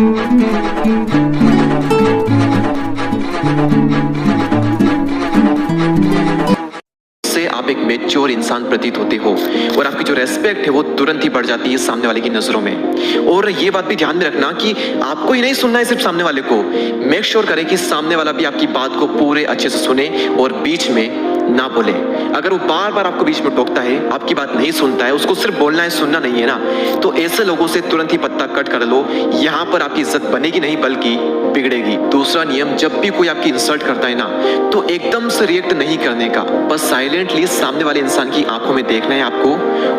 से आप एक मैच्योर इंसान प्रतीत होते हो और आपकी जो रेस्पेक्ट है वो तुरंत ही बढ़ जाती है सामने वाले की नजरों में। और ये बात भी ध्यान में रखना कि आपको ही नहीं सुनना है सिर्फ सामने वाले को, मेक श्योर करें कि सामने वाला भी आपकी बात को पूरे अच्छे से सुने और बीच में ना बोले। अगर वो बार बार आपको बीच में टोकता है, आपकी बात नहीं सुनता है, उसको सिर्फ बोलना है, सुनना नहीं है ना, तो ऐसे लोगों से तुरंत ही पत्ता कट कर लो। यहाँ पर आपकी इज्जत बनेगी नहीं बल्कि बिगड़ेगी। दूसरा नियम, जब भी कोई आपकी इंसल्ट करता है ना, तो एकदम से रिएक्ट नहीं करने का, बस साइलेंटली सामने वाले इंसान की आंखों में देखना है आपको,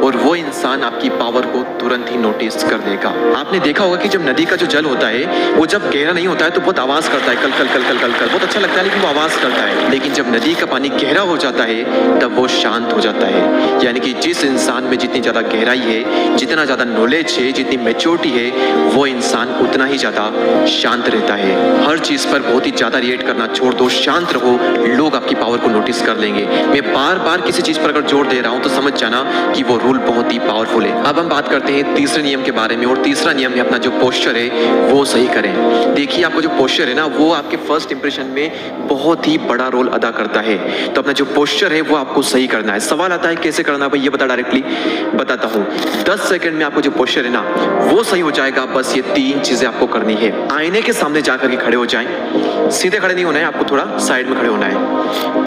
और वो इंसान आपकी पावर को तुरंत ही नोटिस कर देगा। आपने देखा होगा कि जब नदी का जो जल होता है वो जब गहरा नहीं होता है तो बहुत आवाज करता है, कल कल कल कल कल कल, बहुत अच्छा लगता है लेकिन वो आवाज करता है। लेकिन जब नदी का पानी गहरा हो जाता है तब वो शांत हो जाता है। यानी कि जिस इंसान में जितनी ज्यादा गहराई है, जितना ज्यादा नॉलेज है, जितनी मैच्योरिटी है, वो इंसान उतना ही ज्यादा शांत रहता है। हर चीज पर बहुत ही ज्यादा रिएक्ट करना छोड़ दो, शांत रहो, लोग आपकी पावर को नोटिस कर लेंगे। मैं बार बार किसी चीज पर अगर जोर दे रहा हूं तो समझ जाना कि वो रूल बहुत ही पावरफुल है। अब हम बात करते हैं तीसरे नियम के बारे में, और तीसरा नियम है अपना जो पोस्चर है वो सही करें। देखिए, आपका जो पोस्चर है ना, वो आपके फर्स्ट इंप्रेशन में बहुत ही बड़ा रोल अदा करता है। तो अपना जो पोस्चर है वो आपको सही करना है। सवाल आता है कैसे करना है भाई, ये बता, डायरेक्टली बताता हूँ। 10 सेकंड में आपको जो पोस्चर है ना वो सही हो जाएगा। बस ये 3 चीजें आपको करनी है। आईने के सामने जाकर के खड़े हो जाएं, सीधे खड़े नहीं होना है, आपको थोड़ा साइड में खड़े होना है।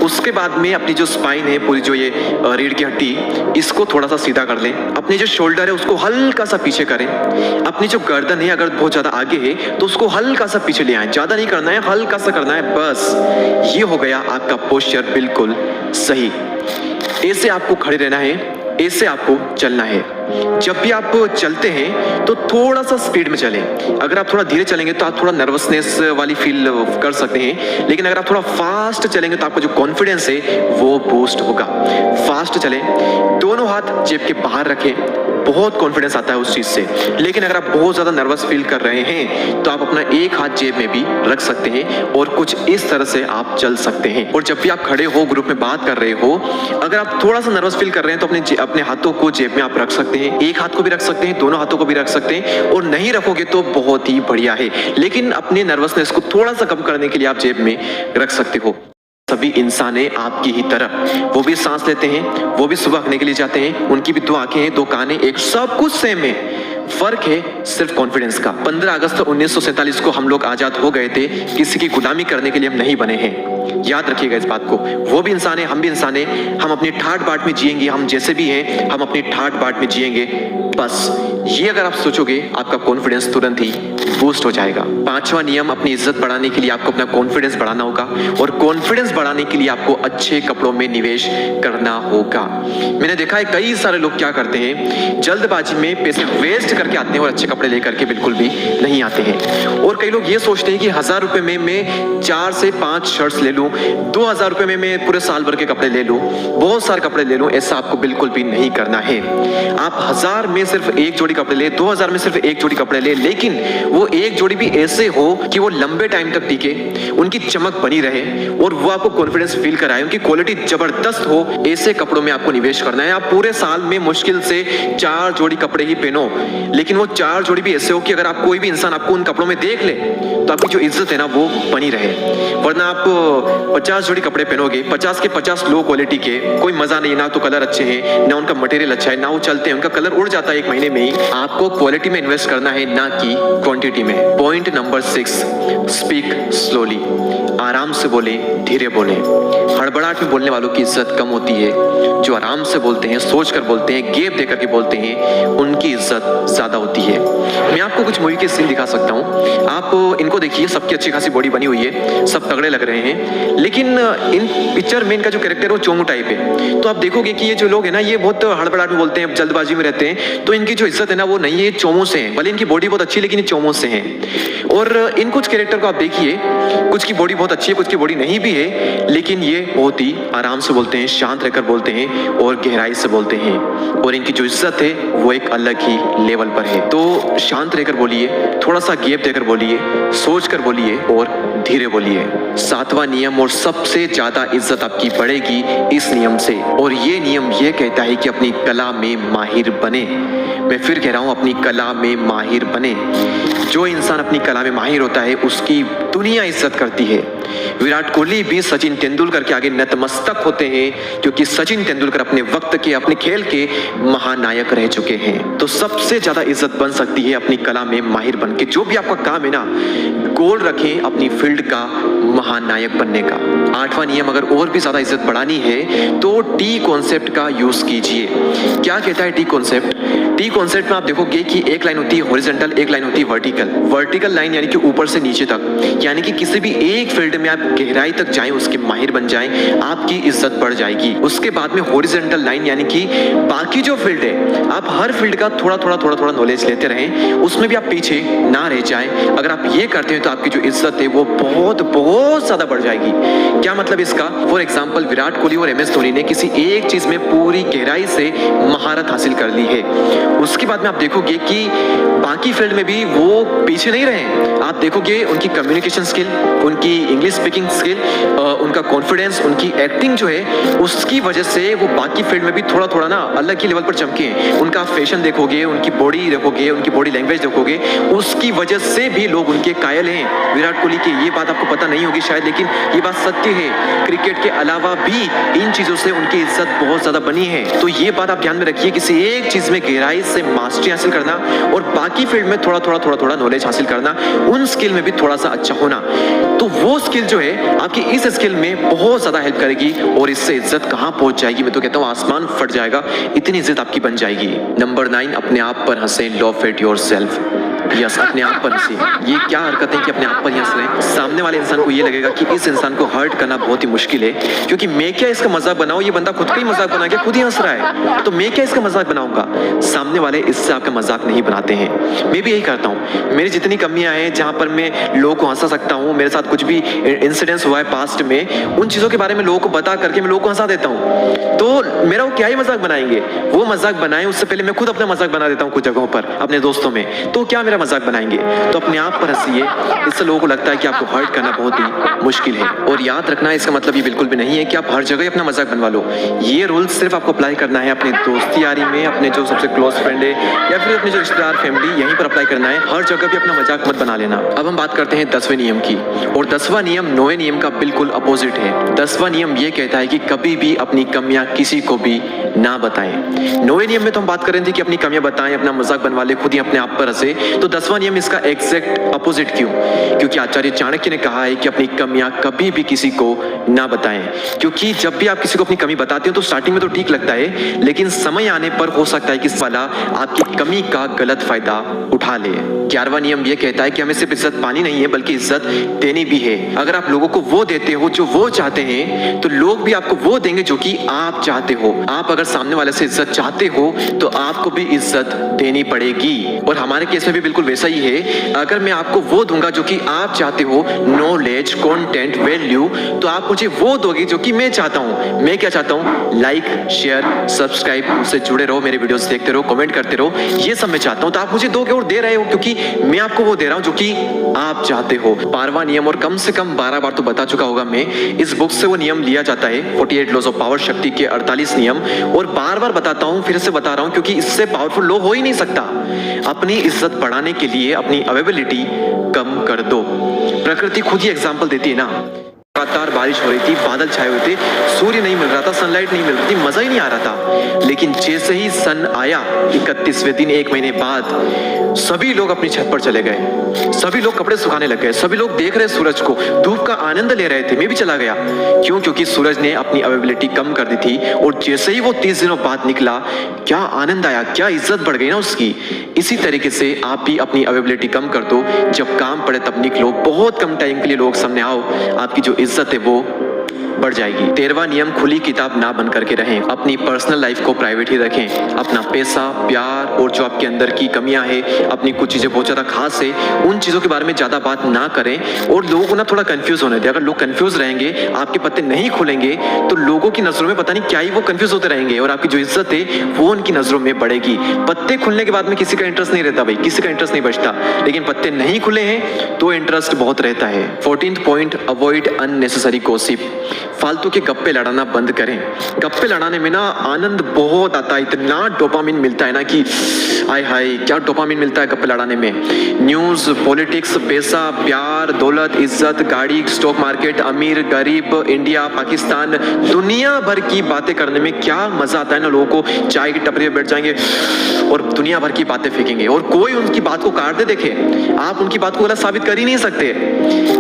उसके बाद में अपनी जो स्पाइन है, पूरी जो ये रीढ़ की हड्डी, इसको थोड़ा सा सीधा कर लें। अपनी जो शोल्डर है उसको हल्का सा पीछे करें। अपनी जो गर्दन है अगर बहुत ज्यादा आगे है तो उसको हल्का सा पीछे ले आए, ज्यादा नहीं करना है, हल्का सा करना है। बस ये हो गया आपका पोस्चर बिल्कुल सही। ऐसे आपको खड़े रहना है, ऐसे आपको चलना है। जब भी आप चलते हैं तो थोड़ा सा स्पीड में चलें। अगर आप थोड़ा धीरे चलेंगे तो आप थोड़ा नर्वसनेस वाली फील कर सकते हैं, लेकिन अगर आप थोड़ा फास्ट चलेंगे तो आपका जो कॉन्फिडेंस है वो बूस्ट होगा। फास्ट चलें, दोनों हाथ जेब के बाहर रखें, बहुत कॉन्फिडेंस आता है उस चीज से। लेकिन अगर आप बहुत ज्यादा नर्वस फील कर रहे हैं तो आप अपना एक हाथ जेब में भी रख सकते हैं और कुछ इस तरह से आप चल सकते हैं। और जब भी आप खड़े हो, ग्रुप में बात कर रहे हो, अगर आप थोड़ा सा नर्वस फील कर रहे हैं तो अपने हाथों को जेब में आप रख सकते हैं। एक हाथ को भी रख सकते हैं, दोनों हाथों को भी रख सकते हैं, और नहीं रखोगे तो बहुत ही बढ़िया है। लेकिन अपने नर्वसनेस को थोड़ा सा कम करने के लिए आप जेब में रख सकते हो। सभी इंसान है आपकी ही तरह, वो भी सांस लेते हैं, वो भी सुबह हगने के लिए जाते हैं, उनकी भी 2 आंखें हैं, 2 कान हैं, एक सब कुछ सेम है। फर्क है सिर्फ कॉन्फिडेंस का। 15 अगस्त 1947 को हम लोग आजाद हो गए थे, किसी की गुलामी करने के लिए हम नहीं बने हैं। याद रखिएगा इस बात को। वो भी इंसान है, हम भी इंसान है, हम अपनी ठाट बाट में जिएंगे, हम जैसे भी हैं हम अपनी ठाट बाट में जिएंगे। बस ये अगर आप सोचोगे आपका कॉन्फिडेंस तुरंत ही बूस्ट हो जाएगा। 5वां नियम, अपनी इज्जत बढ़ाने के लिए आपको अपना कॉन्फिडेंस बढ़ाना होगा, और कॉन्फिडेंस बढ़ाने के लिए आपको अच्छे कपड़ों में निवेश करना होगा। मैंने देखा है कई सारे लोग क्या करते हैं, जल्दबाजी में पैसे वेस्ट करके आते हैं और अच्छे कपड़े लेकर के बिल्कुल भी नहीं आते हैं। और कई लोग ये सोचते हैं कि 1000 रुपए में मैं 4 से 5 शर्ट्स ले लूं, 2000 रुपए में मैं पूरे साल भर के कपड़े ले लूं, बहुत सारे कपड़े ले लूं। ऐसा आपको बिल्कुल भी नहीं करना है। आप 1000 में सिर्फ 1 जोड़ी कपड़े ले, 2000 में सिर्फ 1 जोड़ी कपड़े ले, लेकिन वो 1 जोड़ी भी ऐसे हो कि वो लंबे टाइम तक टिके, उनकी चमक बनी रहे और वो आपको कॉन्फिडेंस फील कराए, उनकी क्वालिटी जबरदस्त हो। ऐसे कपड़ों में आपको निवेश करना है। आप पूरे साल में मुश्किल से 4 जोड़ी कपड़े ही पहनो, लेकिन वो 4 जोड़ी भी ऐसे हो कि अगर आप कोई भी इंसान आपको उन कपड़ों में देख ले तो आपकी जो इज्जत है ना वो बनी रहे। वरना आप 50 जोड़ी कपड़े पहनोगे, 50 के 50 लो क्वालिटी के, कोई मजा नहीं, ना तो कलर अच्छे हैं, ना उनका मटेरियल अच्छा है, ना वो चलते हैं, उनका कलर उड़ जाता है 1 महीने में ही। आपको क्वालिटी में इन्वेस्ट करना है, ना कि क्वांटिटी में। Point number 6, speak slowly. आराम से बोले, धीरे बोले। हड़बड़ाहट में बोलने वालों की इज्जत कम होती है। जो आराम से बोलते हैं, सोच कर बोलते हैं, गैप देकर के बोलते हैं, उनकी इज्जत ज्यादा होती है। मैं आपको कुछ मूवी के सीन दिखा सकता हूँ, आप इनको देखिए, सबकी अच्छी खासी बॉडी बनी हुई है, सब तगड़े लग रहे हैं, लेकिन इन पिक्चर में इनका जो कैरेक्टर वो चोमू टाइप है। तो आप देखोगे कि ये जो लोग है ना, ये बहुत हड़बड़ाहट में बोलते हैं, जल्दबाजी में रहते हैं, तो इनकी जो इज्जत है ना वो नहीं है, चोमू से है। भले इनकी बॉडी बहुत अच्छी है लेकिन ये चोमू से है। और इन कुछ कैरेक्टर को आप देखिए, कुछ की बॉडी बहुत अच्छी है, कुछ की बॉडी नहीं भी है, लेकिन ये बहुत ही आराम से बोलते हैं, शांत रहकर बोलते हैं और गहराई से बोलते हैं, और इनकी जो इज्जत है वो एक अलग ही लेवल पर है। तो शांत रहकर बोलिए, थोड़ा सा गैप देकर बोलिए, सोच कर बोलिए और धीरे बोलिए। 7वां नियम, और सबसे ज्यादा इज्जत आपकी बढ़ेगी इस नियम से, और ये नियम ये कहता है कि अपनी कला में माहिर बने। मैं फिर कह रहा हूं, अपनी कला में माहिर बने। जो इंसान अपनी कला में माहिर होता है उसकी दुनिया इज्जत करती है। विराट कोहली भी सचिन तेंदुलकर के आगे नतमस्तक होते हैं क्योंकि सचिन तेंदुलकर अपने वक्त के, अपने खेल के महानायक रह चुके हैं। तो सबसे ज्यादा इज्जत बन सकती है अपनी कला में माहिर बन के। जो भी आपका काम है ना, गोल रखें अपनी फील्ड का महानायक बनने का। 8वां नियम, अगर और भी ज्यादा इज्जत बढ़ानी है तो टी कॉन्सेप्ट का यूज कीजिए। क्या कहता है टी कॉन्सेप्ट? टी कॉन्सेप्ट में आप देखोगे कि एक लाइन होती है हॉरिजॉन्टल, एक लाइन होती है वर्टिकल। वर्टिकल लाइन यानी कि ऊपर से नीचे तक, यानी कि किसी भी एक फील्ड में आप गहराई तक जाएं, उसके माहिर बन जाएं, आपकी इज्जत बढ़ जाएगी। उसके बाद में हॉरिजॉन्टल लाइन यानी कि बाकी जो फील्ड है, आप हर फील्ड का थोड़ा थोड़ा नॉलेज लेते रहें, उसमें भी आप पीछे ना रह जाएं। अगर आप ये करते हैं तो आपकी जो इज्जत है वो बहुत ज्यादा बढ़ जाएगी। क्या मतलब इसका? फॉर एग्जाम्पल, विराट कोहली और MS धोनी ने किसी एक चीज में पूरी गहराई से महारत हासिल कर ली है। उसके बाद में आप देखोगे कि बाकी फील्ड में भी वो पीछे नहीं रहे। आप देखोगे उनकी कम्युनिकेशन स्किल, उनकी इंग्लिश स्पीकिंग स्किल, उनका कॉन्फिडेंस, उनकी एक्टिंग जो है, उसकी वजह से वो बाकी फील्ड में भी थोड़ा ना अलग ही लेवल पर चमके। उनका फैशन देखोगे, उनकी बॉडी देखोगे, उनकी बॉडी लैंग्वेज देखोगे, उसकी वजह से भी लोग उनके कायल हैं विराट कोहली के। ये बात आपको पता नहीं होगी शायद, लेकिन ये बात सत्य है। क्रिकेट के अलावा भी इन चीजों से उनकी इज्जत बहुत ज्यादा बनी है। तो ये बात आप ध्यान में रखिए, किसी एक चीज में गहराई से मास्टरी हासिल करना और बाकी फील्ड में थोड़ा नॉलेज हासिल करना, उन स्किल में भी थोड़ा सा अच्छा होना, तो वो स्किल जो है आपकी इस स्किल में बहुत ज्यादा हेल्प करेगी। और इससे इज्जत कहां पहुंच जाएगी, मैं तो कहता हूं आसमान फट जाएगा, इतनी इज्जत आपकी बन जाएगी। नंबर 9, अपने आप पर हंसे, लव एट योरसेल्फ। यस, अपने आप पर हंसे। ये क्या हरकत है कि अपने आप पर हंस रहे हैं? सामने वाले इंसान को ये लगेगा कि इस इंसान को हर्ट करना बहुत ही मुश्किल है, क्योंकि मैं क्या इसका मजाक बनाऊं, ये बंदा खुद का ही मजाक बना के खुद ही हंस रहा है, तो मैं क्या इसका मजाक बनाऊंगा। सामने वाले इससे आपका मजाक नहीं बनाते हैं। मैं भी यही करता हूँ। मेरी जितनी कमियां हैं, जहां पर मैं लोगों को हंसा सकता हूँ, मेरे साथ कुछ भी इंसिडेंट्स हुआ है पास्ट में, उन चीजों के बारे में लोगों को बता करके मैं लोगों को हंसा देता हूँ। तो मेरा वो क्या ही मजाक बनाएंगे, वो मजाक बनाए उससे पहले मैं खुद अपना मजाक बना देता हूँ कुछ जगहों पर अपने दोस्तों में, तो क्या मेरा मजाक बनाएंगे। तो अपने आप पर हंसिए, इससे लोगों को लगता है कि आपको हर्ट करना बहुत ही मुश्किल है। और याद रखना, इसका मतलब ये बिल्कुल भी नहीं है कि आप हर जगह अपना मजाक बनवा लो। ये रूल सिर्फ आपको अप्लाई करना है अपने दोस्ती यारी में, अपने जो सबसे क्लोज फ्रेंड है या फिर अपने जो रिश्तेदार फैमिली, यहीं पर अप्लाई करना है। हर जगह भी अपना मजाक मत बना लेना। अब हम बात करते हैं 10वें नियम की, और 10वां नियम 9वें नियम का बिल्कुल अपोजिट है। 10वां नियम ये कहता है कि कभी भी अपनी कमियां किसी को भी ना बताएं। 9वें नियम में तो हम बात कर रहे थे कि अपनी कमियां बताएं, अपना मजाक बनवा ले, खुद ही अपने आप पर हंसे। तो 10वां नियम इसका एग्जैक्ट अपोजिट क्यों? क्योंकि आचार्य चाणक्य ने कहा है कि अपनी कमियां कभी भी किसी को ना बताएं। क्योंकि जब भी आप किसी को अपनी कमी बताते हो तो स्टार्टिंग में तो ठीक लगता है, लेकिन समय आने पर हो सकता है कि साला आपकी कमी का गलत फायदा उठा ले। 11वां नियम यह कहता है कि हमें सिर्फ इज्जत पानी नहीं है बल्कि इज्जत देनी भी है। अगर आप लोगों को वो देते हो जो वो चाहते हैं, तो लोग भी आपको वो देंगे जो कि आप चाहते हो। आप अगर सामने वाले से इज्जत चाहते हो तो आपको भी इज्जत देनी पड़ेगी। और हमारे केस में भी बिल्कुल वैसा ही है। अगर मैं आपको वो दूंगा जो कि आप चाहते हो, नॉलेज, कंटेंट, वैल्यू, तो आप मुझे वो दोगे जो कि मैं चाहता हूं। मैं क्या चाहता हूं? लाइक, शेयर, सब्सक्राइब, मुझसे जुड़े रहो, मेरे वीडियोस देखते रहो, कमेंट करते रहो, ये सब मैं चाहता हूं। तो आप मुझे दोगे और दे रहे हो क्योंकि मैं आपको वो दे रहा हूं जो कि आप चाहते हो। 12वां नियम, और कम से कम 12 बार तो बता चुका होगा मैं, इस बुक से वो नियम लिया जाता है 48 लॉज ऑफ पावर, शक्ति के 48 नियम, और बार बार बताता हूं, फिर से बता रहा हूं क्योंकि इससे पावरफुल लॉ हो ही नहीं सकता। अपनी इज्जत बढ़ाने के लिए अपनी अवेलेबिलिटी कम कर दो। प्रकृति खुद ही एग्जाम्पल देती है ना। लगातार बारिश हो रही थी, बादल छाए हुए थे, सूर्य नहीं मिल रहा था, सनलाइट नहीं मिल रही थी, मजा ही नहीं आ रहा था। लेकिन जैसे ही सन आया 31वें दिन, 1 महीने बाद, सभी लोग अपनी छत पर चले गए, सभी लोग कपड़े सुखाने लग गए, सभी लोग देख रहे सूरज को, धूप का आनंद ले रहे थे। मैं भी चला गया। क्यों? क्योंकि सूरज ने अपनी अवेलेबिलिटी कम कर दी थी, और जैसे ही वो 30 दिनों बाद निकला, क्या आनंद आया, क्या इज्जत बढ़ गई ना उसकी। इसी तरीके से आप भी अपनी अवेलेबिलिटी कम कर दो, जब काम पड़े तब निकलो, बहुत कम टाइम के लिए लोग सामने आओ, आपकी जो इज्जत है वो बढ़ जाएगी। 13वां नियम, खुली किताब ना बन करके रहें। अपनी पर्सनल लाइफ को प्राइवेट ही रखें। अपना पैसा, प्यार और जो आपके अंदर की कमियां हैं, अपनी कुछ चीजें बहुत ज्यादा खास है, उन चीजों के बारे में ज्यादा बात ना करें और लोगों को ना थोड़ा कंफ्यूज होने दें। अगर लोग कंफ्यूज रहेंगे, आपके पत्ते नहीं खुलेंगे, तो लोगों की नजरों में पता नहीं क्या ही वो कंफ्यूज होते रहेंगे और आपकी जो इज्जत है वो उनकी नजरों में बढ़ेगी। पत्ते खुलने के बाद में किसी का इंटरेस्ट नहीं रहता भाई, किसी का इंटरेस्ट नहीं बचता, लेकिन पत्ते नहीं खुले हैं तो इंटरेस्ट बहुत रहता है। 14th point, avoid unnecessary gossip. फालतू के गप्पे लड़ाना बंद करें। गप्पे लड़ाने में ना आनंद बहुत आता है, इतना डोपामिन मिलता है ना कि आय हाय क्या डोपामिन मिलता है गप्पे लड़ाने में। न्यूज़, पॉलिटिक्स, पैसा, प्यार, दौलत, इज्जत, गाड़ी, स्टॉक मार्केट, अमीर, गरीब, इंडिया, पाकिस्तान, दुनिया भर की बातें करने में क्या मजा आता है ना। लोगों को चाय की टपरी पे बैठ जाएंगे और दुनिया भर की बातें फेंकेंगे और कोई उनकी बात को काट दे, देखे आप उनकी बात को गलत साबित कर ही नहीं सकते।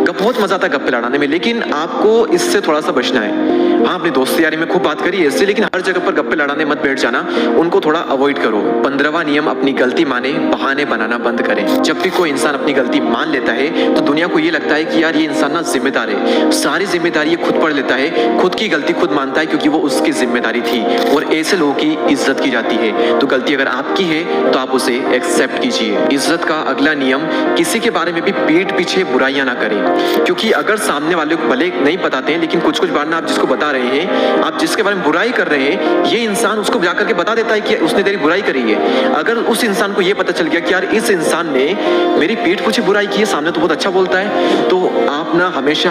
बहुत मजा आता है गप्पे लड़ाने में, लेकिन आपको इससे थोड़ा सा बचना है। हाँ, अपनी दोस्ती यारी में खूब बात करिए इससे, लेकिन हर जगह पर गप्पे लड़ाने मत बैठ जाना, उनको थोड़ा अवॉइड करो। 15वां नियम, अपनी गलती माने, बहाने बनाना बंद करें। जब भी कोई इंसान अपनी गलती मान लेता है तो दुनिया को ये लगता है कि यार ये इंसान ना जिम्मेदार है, सारी जिम्मेदारी ये खुद पर लेता है, खुद की गलती खुद मानता है क्योंकि वो उसकी जिम्मेदारी थी, और ऐसे लोगों की इज्जत की जाती है। तो गलती अगर आपकी है तो आप उसे एक्सेप्ट कीजिए। इज्जत का अगला नियम, किसी के बारे में भी पीठ पीछे बुराइयां ना करें, क्योंकि अगर सामने वाले को भले नहीं बताते हैं, लेकिन कुछ कुछ बार ना आप जिसको बता रहे हैं, आप जिसके बारे में बुराई कर रहे हैं, ये इंसान उसको जाकर के बता देता है कि उसने तेरी बुराई करी है। अगर उस इंसान को ये पता चल गया कि यार इस इंसान ने मेरी पीठ पीछे बुराई की है, सामने तो बहुत अच्छा बोलता है, तो आप ना हमेशा